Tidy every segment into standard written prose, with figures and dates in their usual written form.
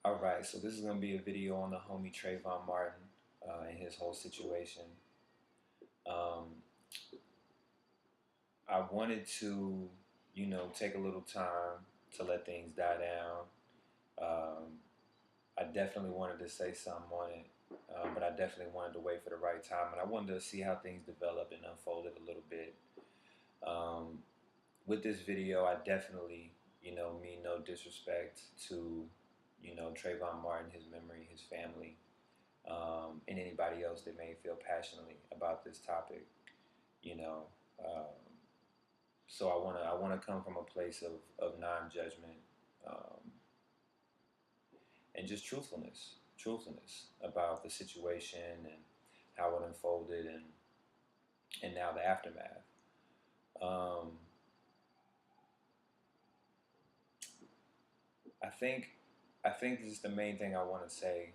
All right, so this is going to be a video on the homie Trayvon Martin and his whole situation. Um, I wanted to, take a little time to let things die down. Um, I definitely wanted to say something on it, but I definitely wanted to wait for the right time. And I wanted to see how things developed and unfolded a little bit. Um, with this video, I definitely, mean no disrespect to, Trayvon Martin, his memory, his family. And anybody else that may feel passionately about this topic, you know. Um, so I wanna come from a place of non-judgment um, and just truthfulness about the situation and how it unfolded and now the aftermath. Um, I think I think this is the main thing I want to say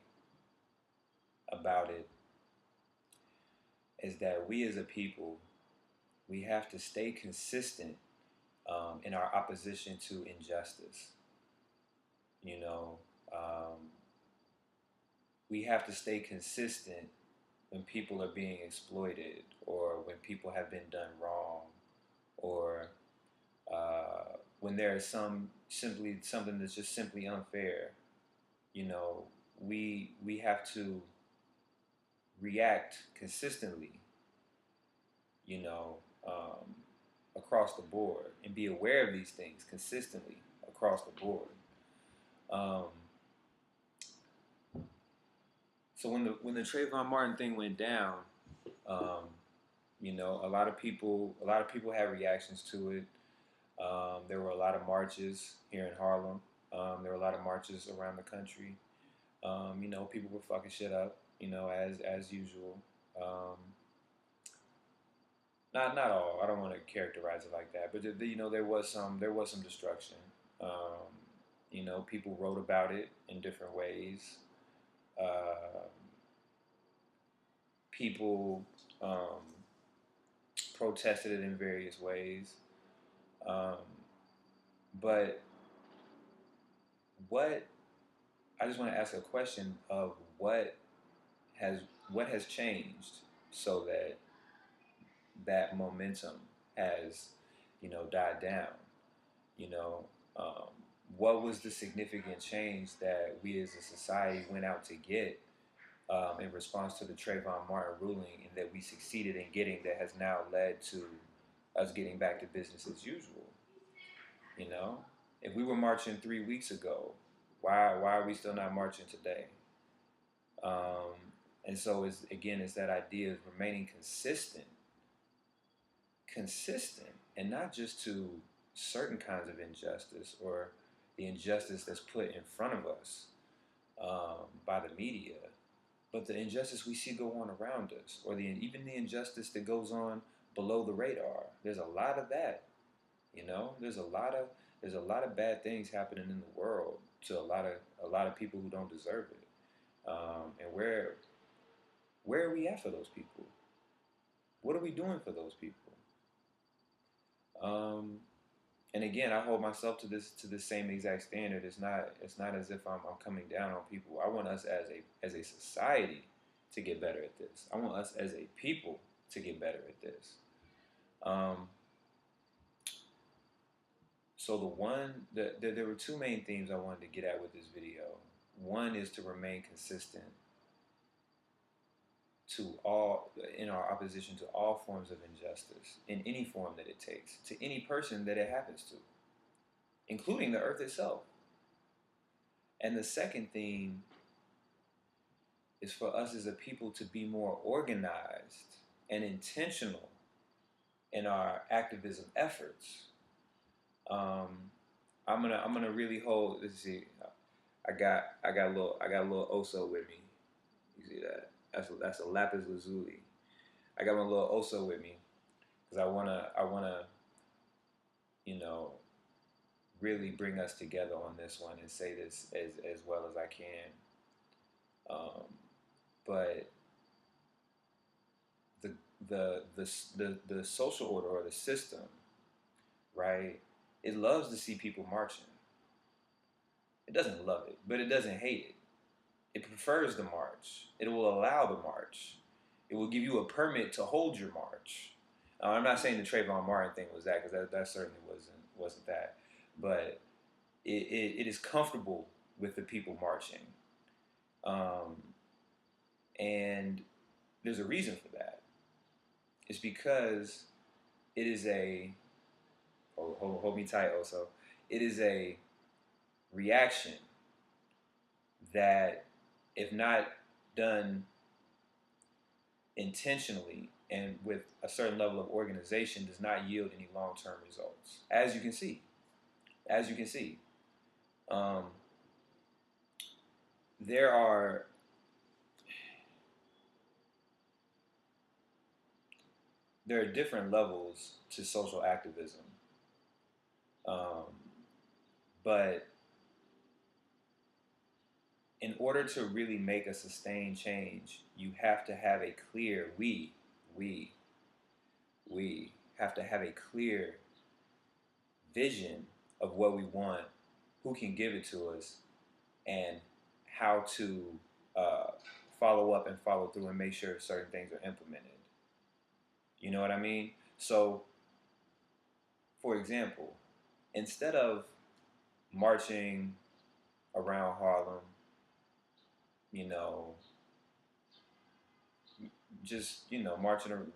about it is that we as a people we have to stay consistent in our opposition to injustice. You know, um, we have to stay consistent when people are being exploited or when people have been done wrong or when there is simply something that's just simply unfair. You know, we have to react consistently. You know, across the board and be aware of these things consistently across the board. Um, so when the Trayvon Martin thing went down, um, a lot of people had reactions to it. There were a lot of marches here in Harlem. There were a lot of marches around the country. People were fucking shit up. As usual. Not all. I don't want to characterize it like that, but there was some destruction. Um, people wrote about it in different ways. Uh, people um, protested it in various ways. Um, but what I just want to ask a question of has what has changed so that that momentum has died down. You know, um, what was the significant change that we as a society went out to get in response to the Trayvon Martin ruling, and that we succeeded in getting that has now led to us getting back to business as usual? You know, if we were marching 3 weeks ago, why are we still not marching today? Um, and so it's that idea of remaining consistent, and not just to certain kinds of injustice or the injustice that's put in front of us by the media, but the injustice we see go on around us, or even the injustice that goes on below the radar. There's a lot of that. There's a lot of bad things happening in the world to a lot of people who don't deserve it. And where are we at for those people? What are we doing for those people? Um, and again, I hold myself to the same exact standard. It's not as if I'm coming down on people. I want us as a society to get better at this. I want us as a people to get better at this. Um, so there were two main themes I wanted to get at with this video. One is to remain consistent to all in our opposition to all forms of injustice in any form that it takes to any person that it happens to, including the earth itself. And the second theme is for us as a people to be more organized and intentional in our activism efforts. Um, I'm gonna really hold. Let's see. I got a little oso with me. You see that? That's a lapis lazuli. I got my little oso with me because I wanna you know really bring us together on this one and say this as well as I can. Um, but the the social order or the system, right? It loves to see people marching. It doesn't love it, but it doesn't hate it. It prefers the march. It will allow the march. It will give you a permit to hold your march. I'm not saying the Trayvon Martin thing was that, because that certainly wasn't that, but it is comfortable with the people marching, um, and there's a reason for that. It's because it is a hold me tight, also. It is a reaction that, if not done intentionally and with a certain level of organization, does not yield any long-term results. As you can see, as you can see, um, there are different levels to social activism, um, but in order to really make a sustained change, you have to have a clear we we have to have a clear vision of what we want, who can give it to us, and how to uh, follow up and follow through and make sure certain things are implemented. You know what I mean? So, for example, instead of marching around Harlem, you know, just, marching or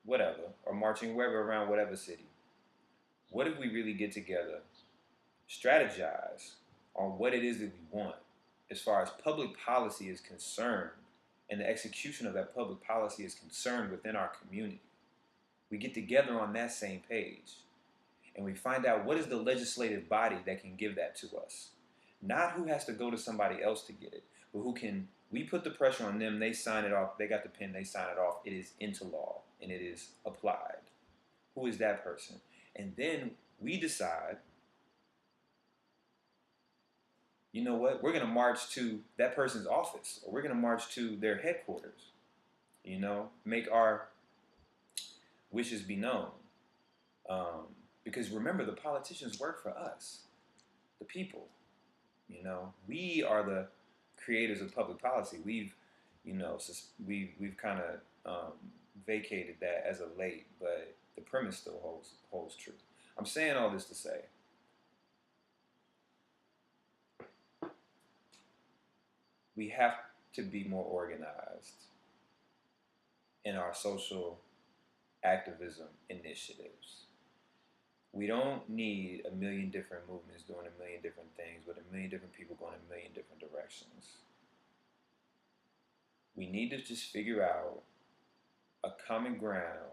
whatever, or marching wherever around whatever city, what if we really get together, strategize on what it is that we want as far as public policy is concerned, and the execution of that public policy is concerned within our community? We get together on that same page, and we find out what is the legislative body that can give that to us. Not who has to go to somebody else to get it, but who can, we put the pressure on them, they sign it off, they got the pen, they sign it off, it is into law, and it is applied. Who is that person? And then we decide, you know what, we're going to march to that person's office, or we're going to march to their headquarters, make our wishes be known. Because remember, the politicians work for us, the people. We are the creators of public policy. We've kind of vacated that as of late, but the premise still holds true. I'm saying all this to say, we have to be more organized in our social activism initiatives. We don't need a million different movements doing a million different things with a million different people going a million different directions. We need to just figure out a common ground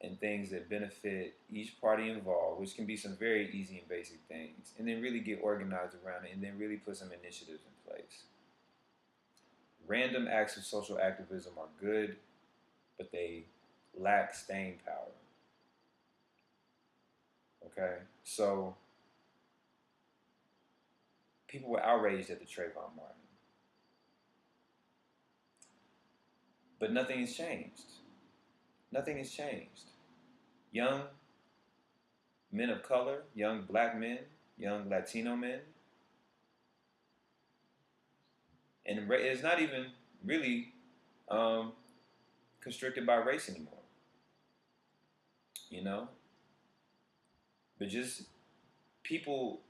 and things that benefit each party involved, which can be some very easy and basic things, and then really get organized around it, and then really put some initiatives in place. Random acts of social activism are good, but they lack staying power. Okay? So, people were outraged at the Trayvon Martin. But nothing has changed. Nothing has changed. Young men of color, young black men, young Latino men, and it's not even really constricted by race anymore. But just people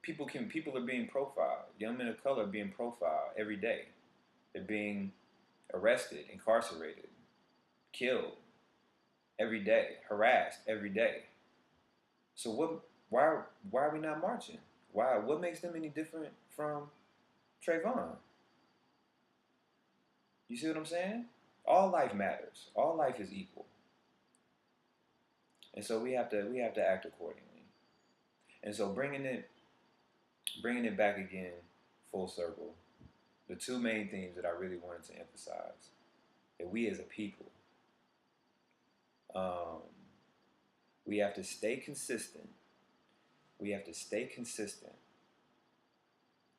are being profiled. Young men of color are being profiled every day. They're being arrested, incarcerated, killed every day, harassed every day. So why are we not marching? Why? What makes them any different from Trayvon? You see what I'm saying? All life matters. All life is equal. And so we have to act accordingly. And so bringing it back again full circle, the two main themes that I really wanted to emphasize, that we as a people, we have to stay consistent. We have to stay consistent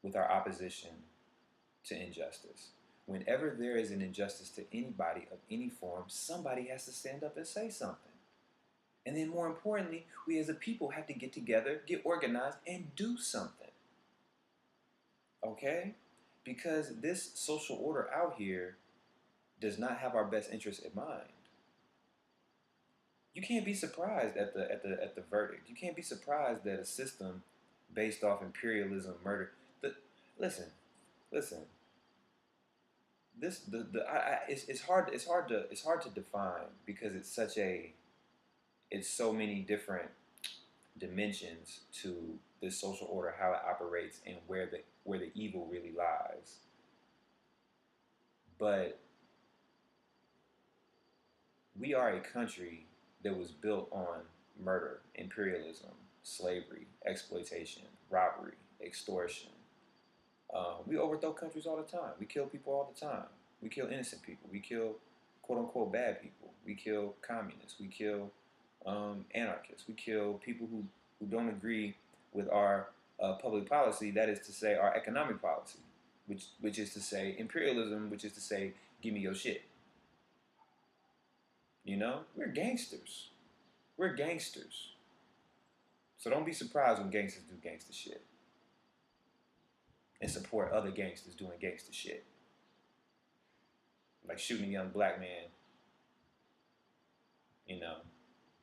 with our opposition to injustice. Whenever there is an injustice to anybody of any form, somebody has to stand up and say something. And then more importantly, we as a people have to get together, get organized, and do something. Okay? Because this social order out here does not have our best interests in mind. You can't be surprised at the verdict. You can't be surprised that a system based off imperialism, murder. The, listen, listen. This it's hard to define because it's so many different dimensions to this social order, how it operates, and where the evil really lies. But we are a country that was built on murder, imperialism, slavery, exploitation, robbery, extortion. We overthrow countries all the time. We kill people all the time. We kill innocent people. We kill quote unquote bad people. We kill communists. We kill anarchists. We kill people who don't agree with our public policy. That is to say, our economic policy, which is to say imperialism, which is to say, give me your shit. You know, we're gangsters. We're gangsters. So don't be surprised when gangsters do gangster shit and support other gangsters doing gangster shit, like shooting a young black man. You know,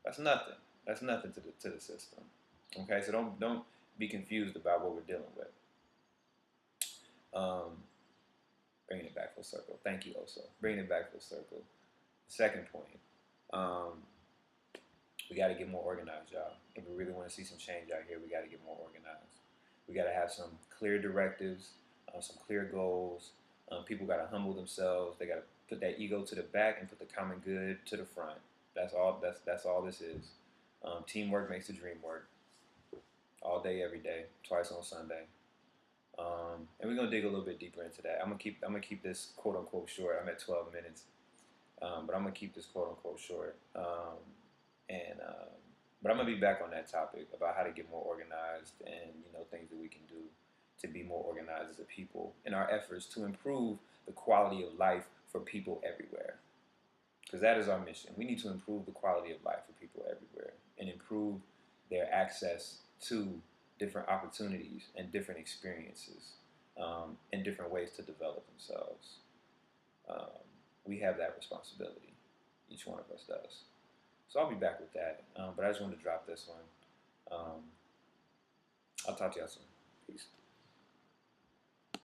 that's nothing. That's nothing to the system. Okay, so don't be confused about what we're dealing with. Um, bringing it back full circle. Thank you, Oso. Bringing it back full circle. Second point. Um, we got to get more organized, y'all. If we really want to see some change out here, we got to get more organized. We got to have some clear directives, some clear goals. People got to humble themselves. They got to put that ego to the back and put the common good to the front. That's all. That's all this is. Teamwork makes the dream work. All day, every day, twice on Sunday. And we're gonna dig a little bit deeper into that. I'm gonna keep this quote unquote short. I'm at 12 minutes, but I'm gonna keep this quote unquote short. And but I'm gonna be back on that topic about how to get more organized and things that we can do to be more organized as a people in our efforts to improve the quality of life for people everywhere. Because that is our mission. We need to improve the quality of life for people everywhere and improve their access to different opportunities and different experiences and different ways to develop themselves. Um, we have that responsibility. Each one of us does. So I'll be back with that. But I just wanted to drop this one. I'll talk to y'all soon. Peace.